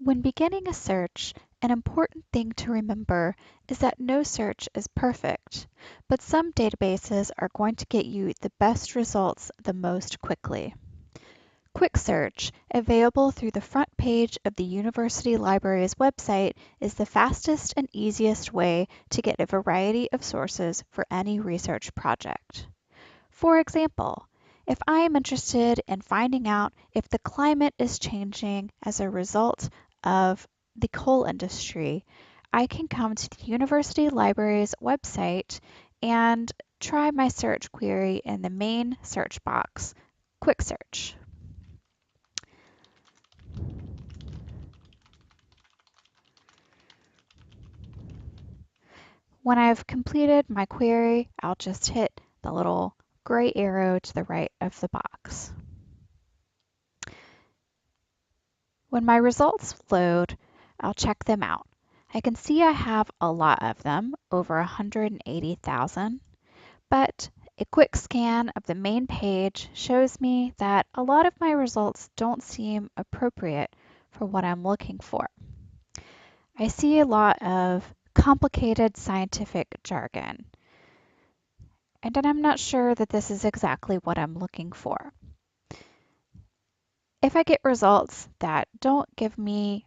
When beginning a search, an important thing to remember is that no search is perfect, but some databases are going to get you the best results the most quickly. QuickSearch, available through the front page of the University Libraries website, is the fastest and easiest way to get a variety of sources for any research project. For example, if I am interested in finding out if the climate is changing as a result of the coal industry, I can come to the University Libraries website and try my search query in the main search box, QuickSearch. When I've completed my query, I'll just hit the little gray arrow to the right of the box. When my results load, I'll check them out. I can see I have a lot of them, over 180,000, but a quick scan of the main page shows me that a lot of my results don't seem appropriate for what I'm looking for. I see a lot of complicated scientific jargon, and I'm not sure that this is exactly what I'm looking for. If I get results that don't give me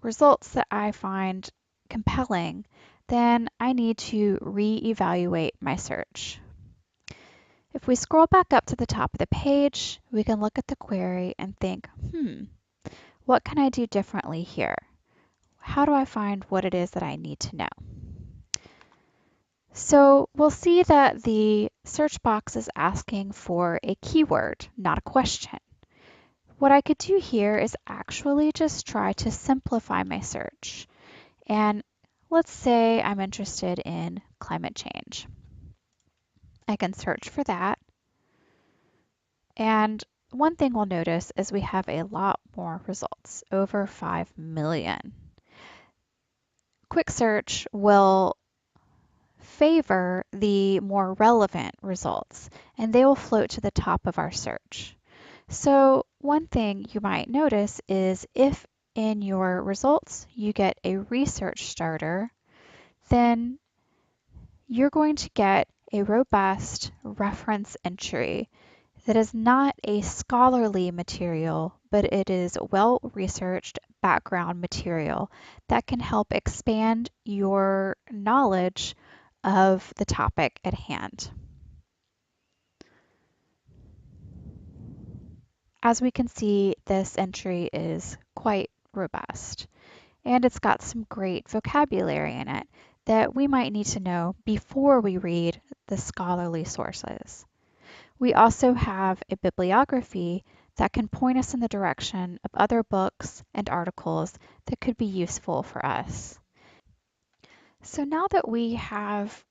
results that I find compelling, then I need to reevaluate my search. If we scroll back up to the top of the page, we can look at the query and think, what can I do differently here? How do I find what it is that I need to know? So we'll see that the search box is asking for a keyword, not a question. What I could do here is actually just try to simplify my search. And let's say I'm interested in climate change. I can search for that. And one thing we'll notice is we have a lot more results, over 5 million. QuickSearch will favor the more relevant results, and they will float to the top of our search. So one thing you might notice is if in your results you get a research starter, then you're going to get a robust reference entry that is not a scholarly material, but it is well-researched background material that can help expand your knowledge of the topic at hand. As we can see, this entry is quite robust, and it's got some great vocabulary in it that we might need to know before we read the scholarly sources. We also have a bibliography that can point us in the direction of other books and articles that could be useful for us. So now that we have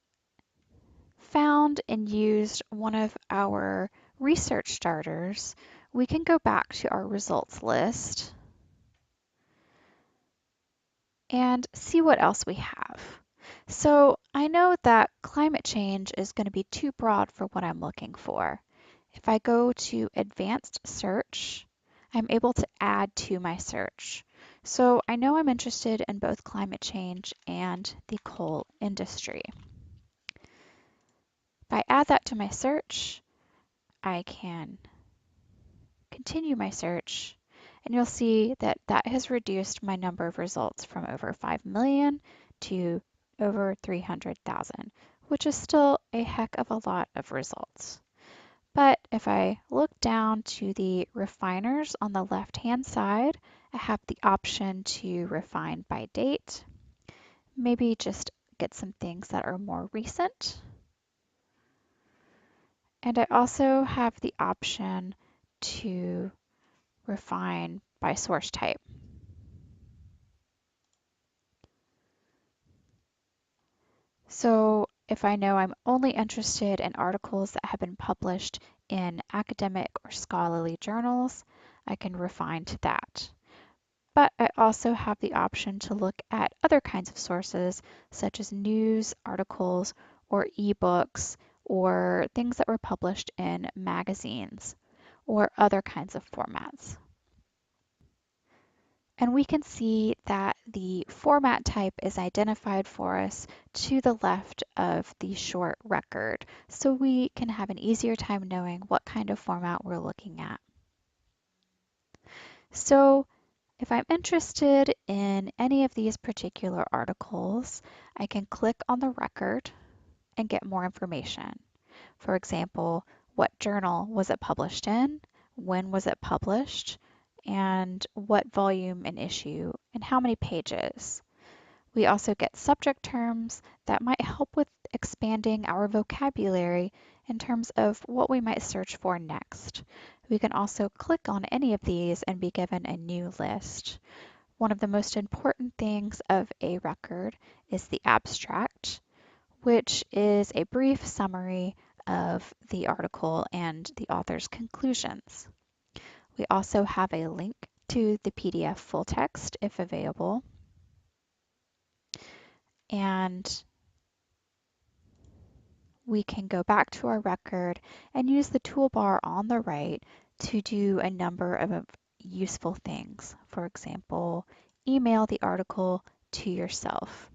found and used one of our research starters, we can go back to our results list and see what else we have. So I know that climate change is going to be too broad for what I'm looking for. If I go to advanced search, I'm able to add to my search. So I know I'm interested in both climate change and the coal industry. If I add that to my search, I can continue my search, and you'll see that that has reduced my number of results from over 5 million to over 300,000, which is still a heck of a lot of results. But if I look down to the refiners on the left-hand side, I have the option to refine by date, maybe just get some things that are more recent. And I also have the option to refine by source type. So if I know I'm only interested in articles that have been published in academic or scholarly journals, I can refine to that. But I also have the option to look at other kinds of sources, such as news, articles, or ebooks, or things that were published in magazines, or other kinds of formats. And we can see that the format type is identified for us to the left of the short record, so we can have an easier time knowing what kind of format we're looking at. So if I'm interested in any of these particular articles, I can click on the record and get more information. For example, what journal was it published in, when was it published, and what volume and issue, and how many pages. We also get subject terms that might help with expanding our vocabulary in terms of what we might search for next. We can also click on any of these and be given a new list. One of the most important things of a record is the abstract, which is a brief summary of the article and the author's conclusions. We also have a link to the PDF full text if available, and we can go back to our record and use the toolbar on the right to do a number of useful things. For example, email the article to yourself.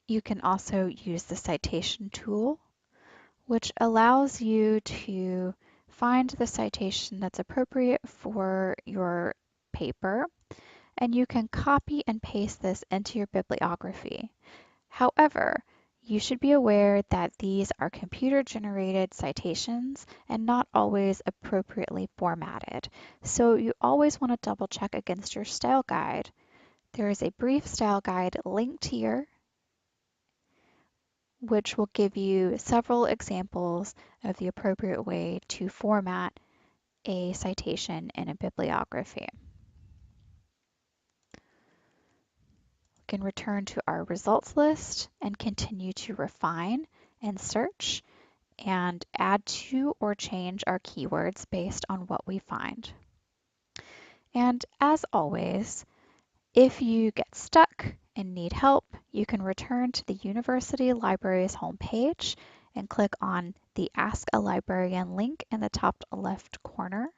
You can also use the citation tool, which allows you to find the citation that's appropriate for your paper, and you can copy and paste this into your bibliography. However, you should be aware that these are computer-generated citations and not always appropriately formatted. So you always want to double check against your style guide. There is a brief style guide linked here, which will give you several examples of the appropriate way to format a citation in a bibliography. We can return to our results list and continue to refine and search and add to or change our keywords based on what we find. And as always, if you get stuck and need help, you can return to the University Libraries homepage and click on the Ask a Librarian link in the top left corner.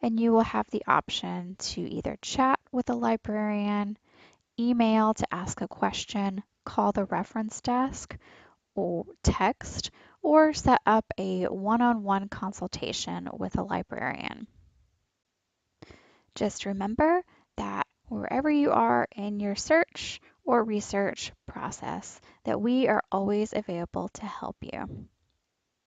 And you will have the option to either chat with a librarian, email to ask a question, call the reference desk, or text, or set up a one-on-one consultation with a librarian. Just remember that wherever you are in your search or research process, that we are always available to help you.